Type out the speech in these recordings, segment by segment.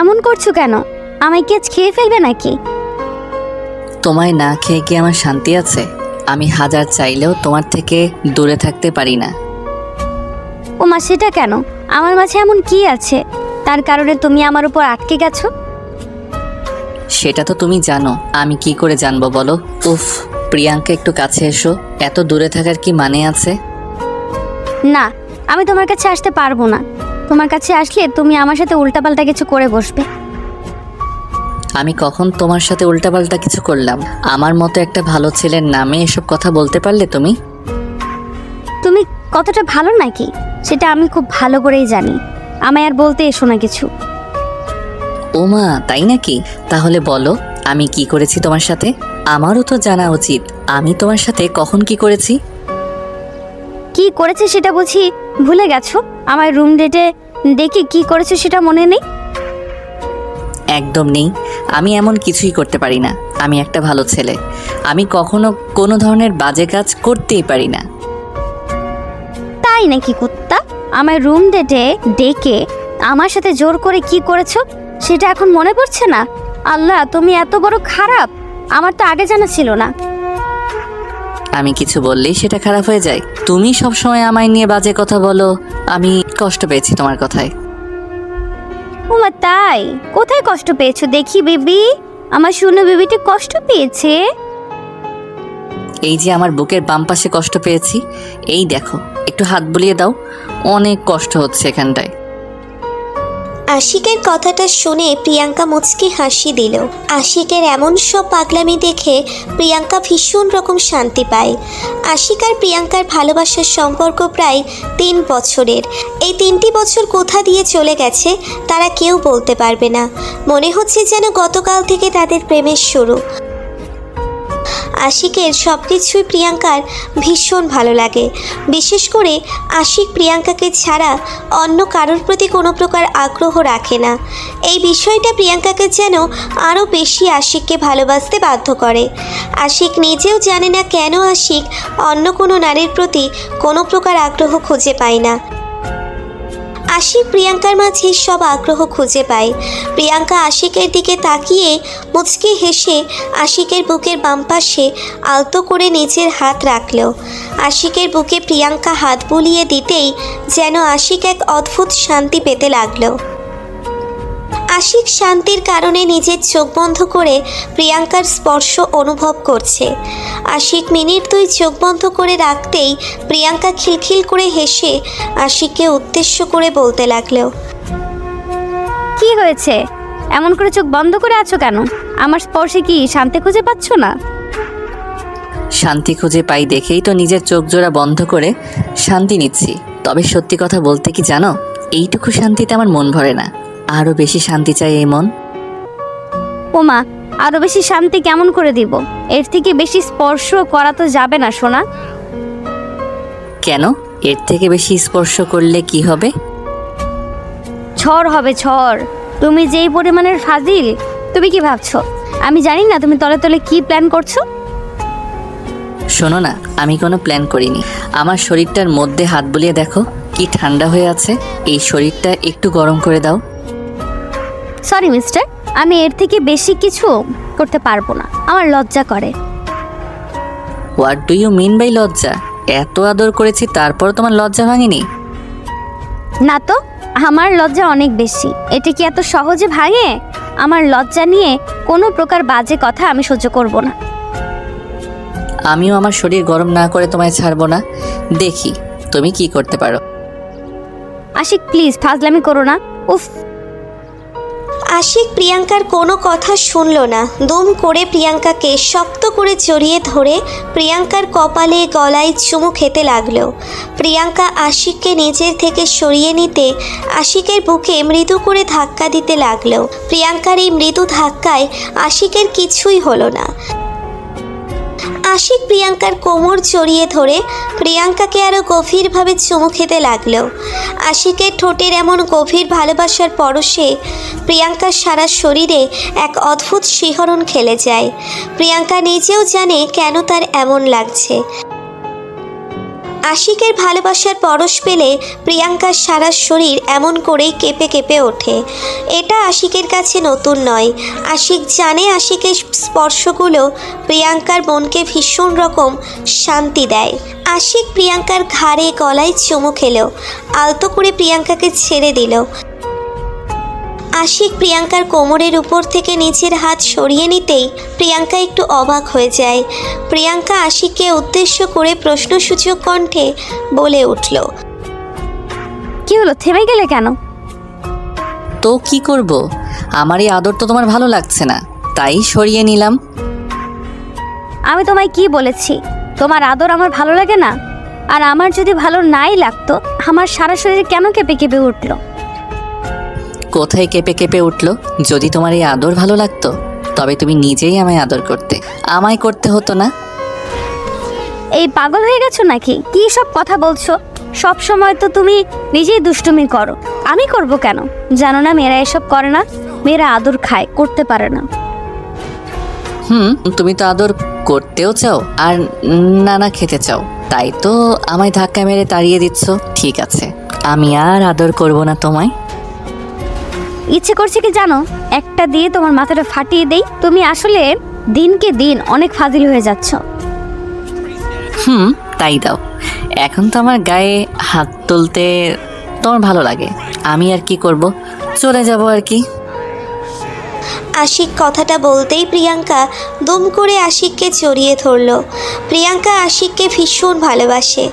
এমন করছো কেন? আমায় কি আজ খেয়ে ফেলবে নাকি? তোমায় না খেয়ে কি আমার শান্তি আছে? আমি হাজার চাইলেও তোমার থেকে দূরে থাকতে পারি না। ওমা, সেটা কেন? আমার মাঝে এমন কি আছে তার কারণে তুমি আমার উপর আটকে গেছো? সেটা তো তুমি জানো, আমি কি করে জানবো বলো? উফ, প্রিয়াঙ্কা একটু কাছে এসো। এত দূরে থাকার কি মানে আছে? না, আমি তোমার কাছে আসতে পারবো না। তোমার কাছে আসলে তুমি আমার সাথে উল্টাপাল্টা কিছু করে বসবে। আমি কখন তোমার সাথে উল্টাপাল্টা কিছু করলাম? আমার মতো একটা ভালো ছেলের নামে এসব কথা বলতে পারলে তুমি? তুমি কতটা ভালো নাকি সেটা আমি খুব ভালো করেই জানি। আমায় আর বলতে এসো না কিছু। ওমা, তাই নাকি? তাহলে বলো, আমি কি করেছি তোমার সাথে? আমারও তো জানা উচিত আমি তোমার সাথে কখন কি করেছি। কি করেছে সেটা বুঝি ভুলে গেছো? আমার রুম ডেটে ডেকে কি করেছো সেটা মনে নেই? একদম নেই। আমি এমন কিছুই করতে পারি না। আমি একটা ভালো ছেলে। আমি কখনো কোনো ধরনের বাজে কাজ করতেই পারি না। তাই নাকি কুত্তা? আমার রুম ডেটে ডেকে আমার সাথে জোর করে কি করেছো সেটা এখন মনে পড়ছে না? আল্লাহ, তুমি এত বড় খারাপ! আমার তো আগে জানা ছিল না। আমি কিছু বললেই সেটা খারাপ হয়ে যায়। তুমি সবসময় আমায় নিয়ে বাজে কথা বলো। আমি কষ্ট পেয়েছি তোমার কথায়। ওমা, তাই? কোথায় কষ্ট পেয়েছো দেখি বেবি? আমার শুনো, বেবিটি কষ্ট পেয়েছে। এই যে আমার বুকের বাম পাশে কষ্ট পেয়েছি, এই দেখো, একটু হাত বুলিয়ে দাও। অনেক কষ্ট হচ্ছে এখানটায়। আশিকের কথাটা শুনে প্রিয়াঙ্কা মুচকি হাসি দিল। আশিকের এমন সব পাগলামি দেখে প্রিয়াঙ্কা ভীষণ রকম শান্তি পায়। আশিক আর প্রিয়াঙ্কার ভালোবাসার সম্পর্ক প্রায় 3 বছরের। এই 3টি বছর কোথা দিয়ে চলে গেছে তারা কেউ বলতে পারবে না। মনে হচ্ছে যেন গতকাল থেকে তাদের প্রেমের শুরু। আশিকের সব কিছুই প্রিয়াঙ্কার ভীষণ ভালো লাগে। বিশেষ করে আশিক প্রিয়াঙ্কাকে ছাড়া অন্য কারোর প্রতি কোনো প্রকার আগ্রহ রাখে না। এই বিষয়টা প্রিয়াঙ্কাকে যেন আরও বেশি আশিককে ভালোবাসতে বাধ্য করে। আশিক নিজেও জানে না কেন আশিক অন্য কোনো নারীর প্রতি কোনো প্রকার আগ্রহ খুঁজে পায় না। আশিক প্রিয়াঙ্কার মাঝে সব আগ্রহ খুঁজে পায়। প্রিয়াঙ্কা আশিকের দিকে তাকিয়ে মুচকি হেসে আশিকের বুকের বাম পাশে আলতো করে নিজের হাত রাখল। আশিকের বুকে প্রিয়াঙ্কা হাত বুলিয়ে দিতেই যেন আশিক এক অদ্ভুত শান্তি পেতে লাগলো। আশিক শান্তির কারণে নিজের চোখ বন্ধ করে প্রিয়াঙ্কার স্পর্শ অনুভব করছে। আশিক মিনিট 2 চোখ বন্ধ করে রাখতেই প্রিয়াঙ্কা খিলখিল করে হেসে আশিককে উদ্দেশ্য করে বলতে লাগলো, কি হয়েছে? এমন করে চোখ বন্ধ করে আছো কেন? আমার স্পর্শে কি শান্তি খুঁজে পাচ্ছ না? শান্তি খুঁজে পাই দেখেই তো নিজের চোখ জোড়া বন্ধ করে শান্তি নিচ্ছি। তবে সত্যি কথা বলতে কি জানো, এইটুকু শান্তিতে আমার মন ভরে না। আরও বেশি শান্তি চাই এই মন। ওমা, আরো বেশি শান্তি কেমন করে দিব? এর থেকে বেশি স্পর্শ করা তো যাবে না সোনা। কেন? এর থেকে বেশি স্পর্শ করলে কি হবে? ঝড় হবে, ঝড়। তুমি যেই পরিমাণের ফাজিল, তুমি কি ভাবছো আমি জানি না তুমি তলে তলে কি প্ল্যান করছো? শোনো না, আমি কোনো প্ল্যান করিনি। আমার শরীরটার মধ্যে হাত বুলিয়ে দেখো, কি ঠান্ডা হয়ে আছে। এই শরীরটা একটু গরম করে দাও। সরি মিস্টার, আমি এর থেকে বেশি কিছু করতে পারবো না। আমার লজ্জা করে। What do you mean by লজ্জা? এত আদর করেছি তারপর তোমার লজ্জা ভাঙেনি? না তো, আমার লজ্জা অনেক বেশি। এটা কি এত সহজে ভাঙে? আমার লজ্জা নিয়ে কোনো প্রকার বাজে কথা আমি সহ্য করব না। আমিও আমার শরীর গরম না করে তোমায় ছাড়বো না। দেখি তুমি কি করতে পারো। আশিক, প্লিজ ফাজলামি করো না। উফ। আশিক প্রিয়াঙ্কার কোনো কথা শুনল না। দুম করে প্রিয়াঙ্কাকে শক্ত করে জড়িয়ে ধরে প্রিয়াঙ্কার কপালে গলায় চুমু খেতে লাগলো। প্রিয়াঙ্কা আশিককে নিজের থেকে সরিয়ে নিতে আশিকের বুকে মৃদু করে ধাক্কা দিতে লাগলো। প্রিয়াঙ্কার এই মৃদু ধাক্কায় আশিকের কিছুই হলো না। আশিক প্রিয়াঙ্কার কোমর জড়িয়ে ধরে প্রিয়াঙ্কাকে আরও গভীরভাবে চুমু খেতে লাগলো। আশিকের ঠোঁটের এমন গভীর ভালোবাসার পরশে প্রিয়াঙ্কার সারা শরীরে এক অদ্ভুত শিহরণ খেলে যায়। প্রিয়াঙ্কা নিজেও জানে কেন তার এমন লাগছে। আশিকের ভালোবাসার পরশ পেলে প্রিয়াঙ্কার সারা শরীর এমন করেই কেঁপে কেঁপে ওঠে। এটা আশিকের কাছে নতুন নয়। আশিক জানে আশিকের স্পর্শগুলো প্রিয়াঙ্কার মনকে ভীষণ রকম শান্তি দেয়। আশিক প্রিয়াঙ্কার ঘাড়ে গলায় চুমু খেলো, আলতো করে প্রিয়াঙ্কাকে ছেড়ে দিল। আশিক প্রিয়াঙ্কার কোমরের উপর থেকে নিচের হাত সরিয়ে নিতেই প্রিয়াঙ্কা একটু অবাক হয়ে যায়। প্রিয়াঙ্কা আশিককে উদ্দেশ্য করে প্রশ্নসূচক কণ্ঠে বলে উঠল, কি হলো, থেমে গেলে কেন? তো কি করব, আমার এই আদর তো তোমার ভালো লাগছে না, তাই সরিয়ে নিলাম। আমি তোমায় কি বলেছি তোমার আদর আমার ভালো লাগে না? আর আমার যদি ভালো নাই লাগতো আমার সারা শরীর কেন কেঁপে কেঁপে উঠলো? কোথায় কেঁপে কেঁপে উঠলো? যদি তোমার এই আদর ভালো লাগতো তবে তুমি নিজেই আমায় আদর করতে, আমায় করতে হতো না। এই পাগল হয়ে গেছো নাকি? কি সব কথা বলছো? সব সময় তো তুমি নিজেই দুষ্টুমি করো, আমি করব কেন? জানো না মেয়েরা এসব করে না, মেয়েরা আদর খায়, করতে পারে না। তুমি তো আদর করতেও চাও আর নানা খেতে চাও, তাই তো আমায় ধাক্কা মেরে তাড়িয়ে দিচ্ছ। ঠিক আছে, আমি আর আদর করব না তোমায়। ইচ্ছে করছে কি জানো, একটা দিয়ে তোমার মাথাটা ফাটিয়ে দেই। তুমি আসলে দিনকে দিন অনেক ফাজিল হয়ে যাচ্ছ। তাই দাও। এখন তো আমার গায়ে হাত তুলতে তোমার ভালো লাগে, আমি আর কি করব, চলে যাব আর কি। আশিক কথাটা বলতেই প্রিয়াঙ্কা দুম করে আশিককে জড়িয়ে ধরল। প্রিয়াঙ্কা আশিককে ভীষণ ভালোবাসে।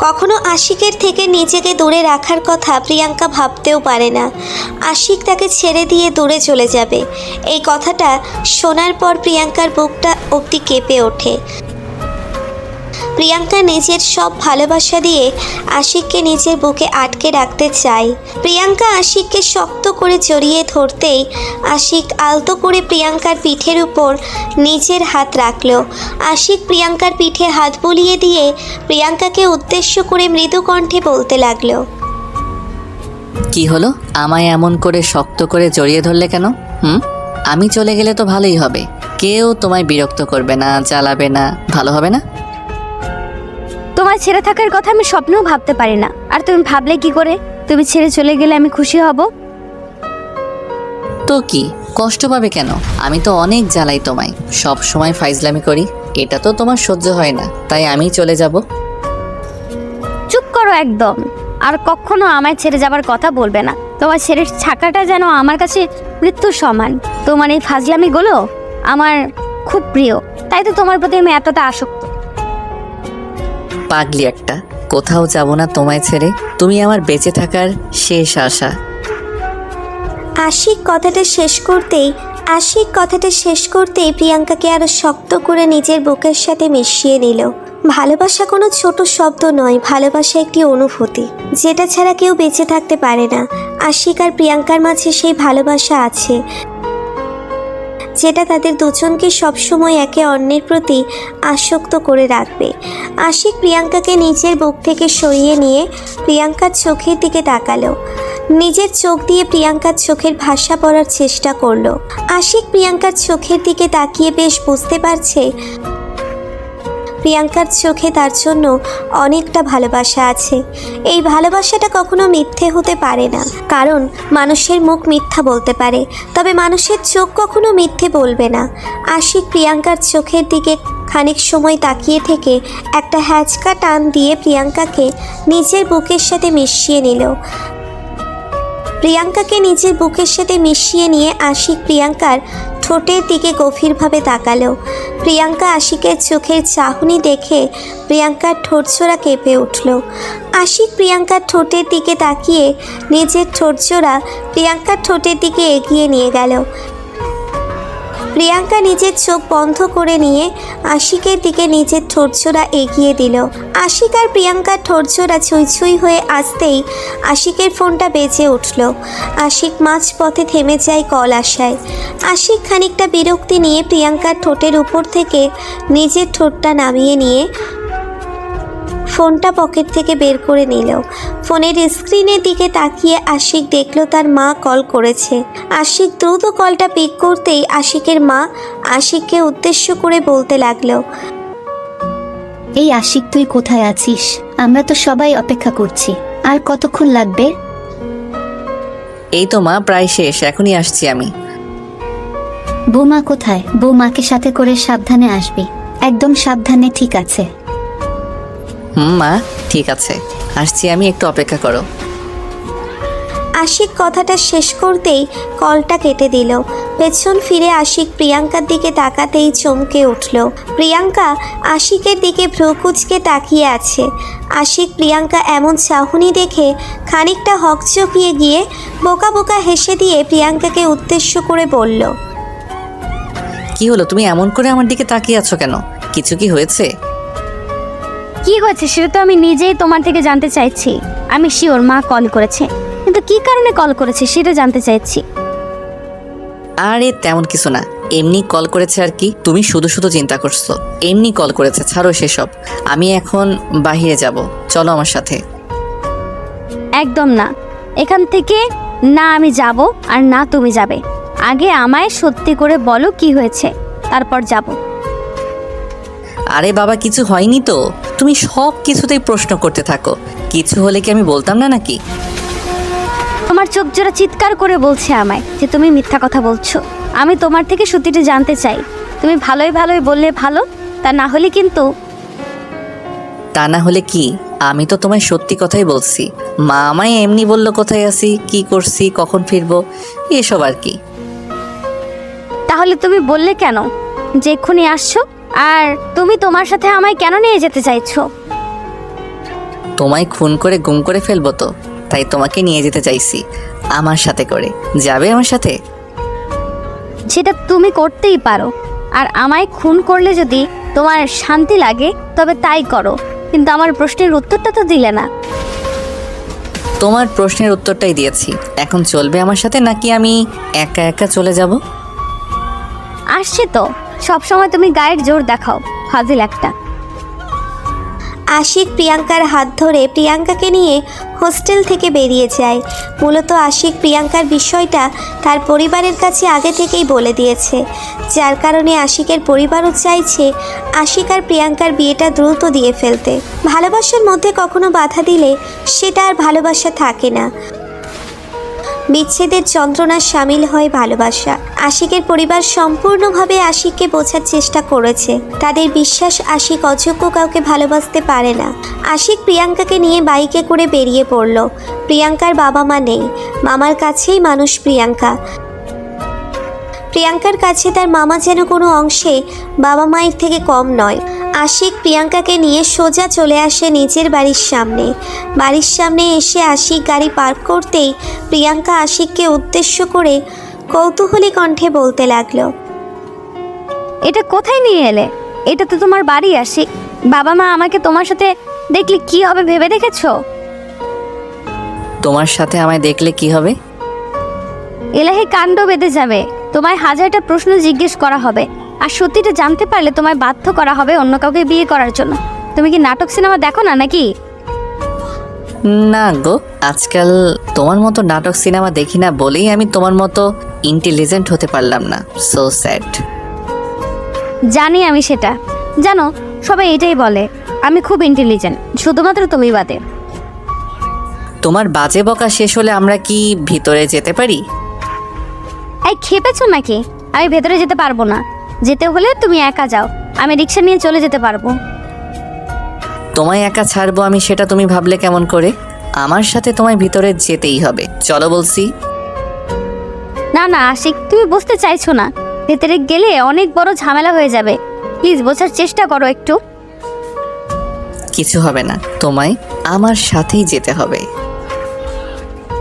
কখনো আশিকের থেকে নিজেকে দূরে রাখার কথা প্রিয়াঙ্কা ভাবতেও পারে না। আশিক তাকে ছেড়ে দিয়ে দূরে চলে যাবে, এই কথাটা শোনার পর প্রিয়াঙ্কার বুকটা অবধি কেঁপে ওঠে। প্রিয়াঙ্কা নিজের সব ভালোবাসা দিয়ে আশিককে নিজের বুকে আটকে রাখতে চায়। প্রিয়াঙ্কা আশিককে শক্ত করে জড়িয়ে ধরতেই আশিক আলতো করে প্রিয়াঙ্কার পিঠের উপর নিজের হাত রাখল। আশিক প্রিয়াঙ্কার পিঠে হাত বুলিয়ে দিয়ে প্রিয়াঙ্কাকে উদ্দেশ্য করে মৃদু কণ্ঠে বলতে লাগলো, কি হলো, আমায় এমন করে শক্ত করে জড়িয়ে ধরলে কেন? আমি চলে গেলে তো ভালোই হবে, কেউ তোমায় বিরক্ত করবে না, জ্বালাবে না, ভালো হবে না? তোমার ছেড়ে থাকার কথা আমি স্বপ্নেও ভাবতে পারি না। আর তুমি ভাবলে কি করে তুমি ছেড়ে চলে গেলে আমি খুশি হব? তো কি কষ্ট পাবে কেন? আমি তো অনেক জ্বালাই তোমায়, সব সময় ফাইজলামি করি, এটা তো তোমার সহ্য হয় না, তাই আমি চলে যাব। চুপ করো একদম, আর কখনো আমায় ছেড়ে যাবার কথা বলবে না। তোমার ছেড়ে থাকাটা যেন আমার কাছে মৃত্যুর সমান। তোমার এই ফাজলামিগুলো আমার খুব প্রিয়, তাই তো তোমার প্রতি আমি এতটা আসক্ত। পাগলি একটা, কোথাও যাব না তোমায় ছেড়ে, তুমি আমার বেঁচে থাকার শেষ আশা। আশিক কথাটা শেষ করতেই প্রিয়াঙ্কাকে আরো শক্ত করে নিজের বুকের সাথে মিশিয়ে নিল। ভালোবাসা কোনো ছোট শব্দ নয়, ভালোবাসা একটি অনুভূতি, যেটা ছাড়া কেউ বেঁচে থাকতে পারে না। আশিক আর প্রিয়াঙ্কার মাঝে সেই ভালোবাসা আছে, যেটা তাদের দুজনকে সবসময় একে অন্যের প্রতি আসক্ত করে রাখবে। আশিক প্রিয়াঙ্কাকে নিজের বুক থেকে সরিয়ে নিয়ে প্রিয়াঙ্কার চোখের দিকে তাকালো। নিজের চোখ দিয়ে প্রিয়াঙ্কার চোখের ভাষা পড়ার চেষ্টা করলো। আশিক প্রিয়াঙ্কার চোখের দিকে তাকিয়ে বেশ বুঝতে পারছে প্রিয়াঙ্কার চোখে তার জন্য অনেকটা ভালোবাসা আছে। এই ভালোবাসাটা কখনো মিথ্যে হতে পারে না, কারণ মানুষের মুখ মিথ্যা বলতে পারে, তবে মানুষের চোখ কখনো মিথ্যে বলবে না। আশিক প্রিয়াঙ্কার চোখের দিকে খানিক সময় তাকিয়ে থেকে একটা হ্যাঁচকা টান দিয়ে প্রিয়াঙ্কাকে নিজের বুকের সাথে মিশিয়ে নিল। প্রিয়াঙ্কাকে নিজের বুকের সাথে মিশিয়ে নিয়ে আশিক প্রিয়াঙ্কার ঠোঁটের দিকে গভীরভাবে তাকালো। প্রিয়াঙ্কা আশিকের চোখের চাহনি দেখে প্রিয়াঙ্কার ঠোঁটজোড়া কেঁপে উঠল। আশিক প্রিয়াঙ্কার ঠোঁটের দিকে তাকিয়ে নিজের ঠোঁটজোড়া প্রিয়াঙ্কার ঠোঁটের দিকে এগিয়ে নিয়ে গেল। প্রিয়াঙ্কা নিজের চোখ বন্ধ করে নিয়ে আশিকের দিকে নিজের ঠোঁটজোড়া এগিয়ে দিল। আশিক আর প্রিয়াঙ্কার ঠোঁটজোড়া ছুঁই ছুঁই হয়ে আসতেই আশিকের ফোনটা বেজে উঠল। আশিক মাঝপথে থেমে যায় কল আসায়। আশিক খানিকটা বিরক্তি নিয়ে প্রিয়াঙ্কার ঠোঁটের উপর থেকে নিজের ঠোঁটটা নামিয়ে নিয়ে ফোনটা পকেট থেকে বের করে নিল। ফোনের স্ক্রিনের দিকে তাকিয়ে আশিক দেখল তার মা কল করেছে। আশিক দ্রুত কলটা পিক করতেই আশিকের মা আশিককে উদ্দেশ্য করে বলতে লাগলো, এই আশিক, তুই কোথায় আছিস? আমরা তো সবাই অপেক্ষা করছি। আর কতক্ষণ লাগবে? এই তো মা, প্রায় শেষ, এখনই আসছি আমি। বৌমা কোথায়? বৌমাকে সাথে করে সাবধানে আসবি, একদম সাবধানে, ঠিক আছে? মা ঠিক আছে, আসছি আমি, একটু অপেক্ষা করো। আশিক কথাটা শেষ করতেই কলটা কেটে দিল। পেছন ফিরে আশিক প্রিয়াঙ্কার দিকে তাকাতেই চমকে উঠল। প্রিয়াঙ্কা আশিকের দিকে ভ্রু কুঁচকে তাকিয়ে আছে। আশিক প্রিয়াঙ্কা এমন চাহনি দেখে খানিকটা হকচকিয়ে গিয়ে বোকা বোকা হেসে দিয়ে প্রিয়াঙ্কাকে উদ্দেশ্য করে বলল, কি হলো, তুমি এমন করে আমার দিকে তাকিয়ে আছো কেন? কিছু কি হয়েছে? কি হয়েছে সেটা তো আমি নিজেই তোমার থেকে জানতে চাইছি। আমি শিওর মা কল করেছে, কিন্তু কি কারণে কল করেছে সেটা জানতে চাইছি। আরে তেমন কিছু না, এমনি কল করেছে আর কি। তুমি শুধু শুধু চিন্তা করছো। এমনি কল করেছে, ছাড়ো সেসব। আমি এখন বাহিরে যাব, চলো আমার সাথে। একদম না, এখান থেকে না আমি যাব আর না তুমি যাবে। আগে আমায় সত্যি করে বলো কি হয়েছে, তারপর যাব। আরে বাবা, কিছু হয়নি তো। তুমি সব কিছুতেই প্রশ্ন করতে থাকো। কিছু হলে কি আমি বলতাম না নাকি? তোমার চোখ জোড়া চিৎকার করে বলছে আমায় যে তুমি মিথ্যা কথা বলছো। আমি তোমার থেকে সত্যিটা জানতে চাই। তুমি ভালোই ভালোই বললে ভালো, তা না হলে কিন্তু। তা না হলে কি? আমি তো তোমায় সত্যি কথাই বলছি। মা আমায় এমনি বললো কোথায় আছি, কি করছি, কখন ফিরবো, এসব আর কি। তাহলে তুমি বললে কেন যে এক্ষুনি আসছো? আর তুমি তোমার সাথে আমায় কেন নিয়ে যেতে চাইছো? তোমায় খুন করে গুম করে ফেলবো তো, তাই তোমাকে নিয়ে যেতে চাইছি আমার সাথে করে। যাবে আমার সাথে? সেটা তুমি করতেই পারো। আর আমায় খুন করলে যদি তোমার শান্তি লাগে তবে তাই করো, কিন্তু আমার প্রশ্নের উত্তরটা তো দিলে না। তোমার প্রশ্নের উত্তরটাই দিয়েছি। এখন চলবে আমার সাথে নাকি আমি একা একা চলে যাব? আসছে তো, সবসময় তুমি গায়ের জোর দেখাও, ফাজিল একটা। আশিক প্রিয়াঙ্কার হাত ধরে প্রিয়াঙ্কাকে নিয়ে হোস্টেল থেকে বেরিয়ে যায়। মূলত আশিক প্রিয়াঙ্কার বিষয়টা তার পরিবারের কাছে আগে থেকেই বলে দিয়েছে, যার কারণে আশিকের পরিবারও চাইছে আশিক আর প্রিয়াঙ্কার বিয়েটা দ্রুত দিয়ে ফেলতে। ভালোবাসার মধ্যে কখনো বাধা দিলে সেটা আর ভালোবাসা থাকে না, বিচ্ছেদের যন্ত্রণার সামিল হয় ভালোবাসা। আশিকের পরিবার সম্পূর্ণভাবে আশিককে বোঝার চেষ্টা করেছে। তাদের বিশ্বাস আশিক অযোগ্য কাউকে ভালোবাসতে পারে না। আশিক প্রিয়াঙ্কাকে নিয়ে বাইকে করে বেরিয়ে পড়ল। প্রিয়াঙ্কার বাবা মা নেই, মামার কাছেই মানুষ প্রিয়াঙ্কা। প্রিয়াঙ্কার কাছে তার মামা যেন কোনো অংশে বাবা মায়ের থেকে কম নয়। আশিক প্রিয়াঙ্কাকে নিয়ে সোজা চলে আসে নিজের বাড়ির সামনে। বাড়ির সামনে এসে আশিক গাড়ি পার্ক করতেই প্রিয়াঙ্কা আশিককে উদ্দেশ্য করে কৌতূহলী কণ্ঠে বলতে লাগলো, এটা কোথায় নিয়ে এলে? এটা তো তোমার বাড়ি আশিক। বাবা মা আমাকে তোমার সাথে দেখলে কি হবে ভেবে দেখেছো? তোমার সাথে আমায় দেখলে কি হবে? এলাহি কাণ্ড বেঁধে যাবে। তোমায় হাজারটা প্রশ্ন জিজ্ঞেস করা হবে, আর সত্যিটা জানতে পারলে তোমায় বাধ্য করা হবে অন্য কাউকে বিয়ে করার জন্য। তুমি কি নাটক সিনেমা দেখো না নাকি? না গো, আজকাল তোমার মতো নাটক সিনেমা দেখি না বলেই আমি তোমার মতো ইন্টেলিজেন্ট হতে পারলাম না। So sad. জানি আমি সেটা। জানো, সবাই এটাই বলে আমি খুব ইন্টেলিজেন্ট, শুধুমাত্র তুমি বাদে। তোমার বাজে বকা শেষ হলে আমরা কি ভিতরে যেতে পারি? এই খেপেছো নাকি? আমি ভেতরে যেতে পারবো না। যেতে হলে তুমি একা যাও, আমি রিক্সা নিয়ে চলে যেতে পারবো। তোমায় একা ছাড়বো আমি, সেটা তুমি ভাবলে কেমন করে? আমার সাথে তোমায় ভিতরে যেতেই হবে, চলো বলছি। না না আশিক, তুমি বুঝতে চাইছো না। ভেতরে গেলে অনেক বড় ঝামেলা হয়ে যাবে। প্লিজ বোঝার চেষ্টা করো একটু। কিছু হবে না, তোমায় আমার সাথেই যেতে হবে।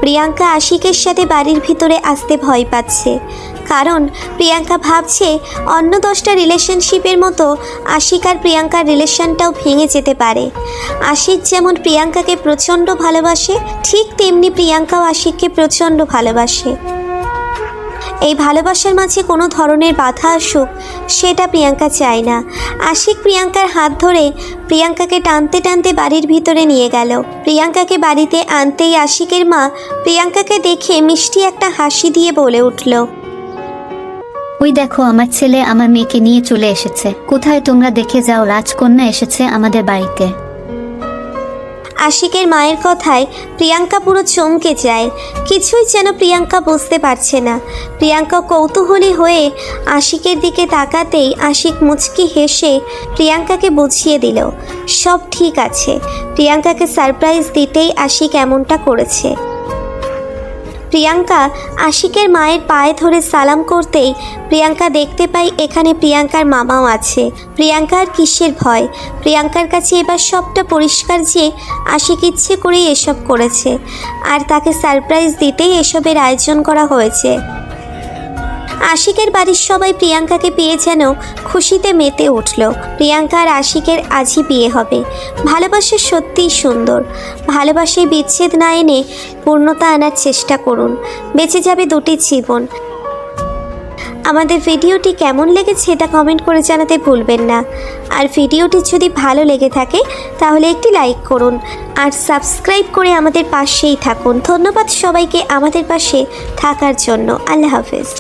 প্রিয়াঙ্কা আশিকের সাথে বাড়ির ভিতরে আসতে ভয় পাচ্ছে, কারণ প্রিয়াঙ্কা ভাবছে অন্য 10টা রিলেশনশিপের মতো আশিক আর প্রিয়াঙ্কার রিলেশনটাও ভেঙে যেতে পারে। আশিক যেমন প্রিয়াঙ্কাকে প্রচণ্ড ভালোবাসে, ঠিক তেমনি প্রিয়াঙ্কাও আশিককে প্রচণ্ড ভালোবাসে। এই ভালোবাসার মাঝে কোনো ধরনের বাধা আসুক সেটা প্রিয়াঙ্কা চায় না। আশিক প্রিয়াঙ্কার হাত ধরে প্রিয়াঙ্কাকে টানতে টানতে বাড়ির ভিতরে নিয়ে গেল। প্রিয়াঙ্কাকে বাড়িতে আনতেই আশিকের মা প্রিয়াঙ্কাকে দেখে মিষ্টি একটা হাসি দিয়ে বলে উঠল, ওই দেখো, আমার ছেলে আমার মেয়েকে নিয়ে চলে এসেছে। কোথায় তোমরা দেখে যাও, রাজকন্যা এসেছে আমাদের বাড়িতে। আশিকের মায়ের কথায় প্রিয়াঙ্কা পুরো চমকে যায়। কিছুই যেন প্রিয়াঙ্কা বুঝতে পারছে না। প্রিয়াঙ্কা কৌতূহলী হয়ে আশিকের দিকে তাকাতেই আশিক মুচকি হেসে প্রিয়াঙ্কাকে বুঝিয়ে দিল সব ঠিক আছে। প্রিয়াঙ্কাকে সারপ্রাইজ দিতেই আশিক এমনটা করেছে। প্রিয়াঙ্কা আশিকের মায়ের পায়ে ধরে সালাম করতেই প্রিয়াঙ্কা দেখতে পাই এখানে প্রিয়াঙ্কার মামাও আছে। প্রিয়াঙ্কার কিসের ভয়? প্রিয়াঙ্কার কাছে এবার সবটা পরিষ্কার যে আশিক ইচ্ছে করেই এসব করেছে, আর তাকে সারপ্রাইজ দিতেই এসবের আয়োজন করা হয়েছে। আশিকের বাড়ির সবাই প্রিয়াঙ্কাকে পেয়ে যেন খুশিতে মেতে উঠল। প্রিয়াঙ্কা আর আশিকের আজই বিয়ে হবে। ভালোবাসা সত্যিই সুন্দর। ভালোবাসায় বিচ্ছেদ না এনে পূর্ণতা আনার চেষ্টা করুন, বেঁচে যাবে দুটি জীবন। আমাদের ভিডিওটি কেমন লেগেছে এটা কমেন্ট করে জানাতে ভুলবেন না। আর ভিডিওটি যদি ভালো লেগে থাকে তাহলে একটি লাইক করুন আর সাবস্ক্রাইব করে আমাদের পাশেই থাকুন। ধন্যবাদ সবাইকে আমাদের পাশে থাকার জন্য। আল্লাহ হাফেজ।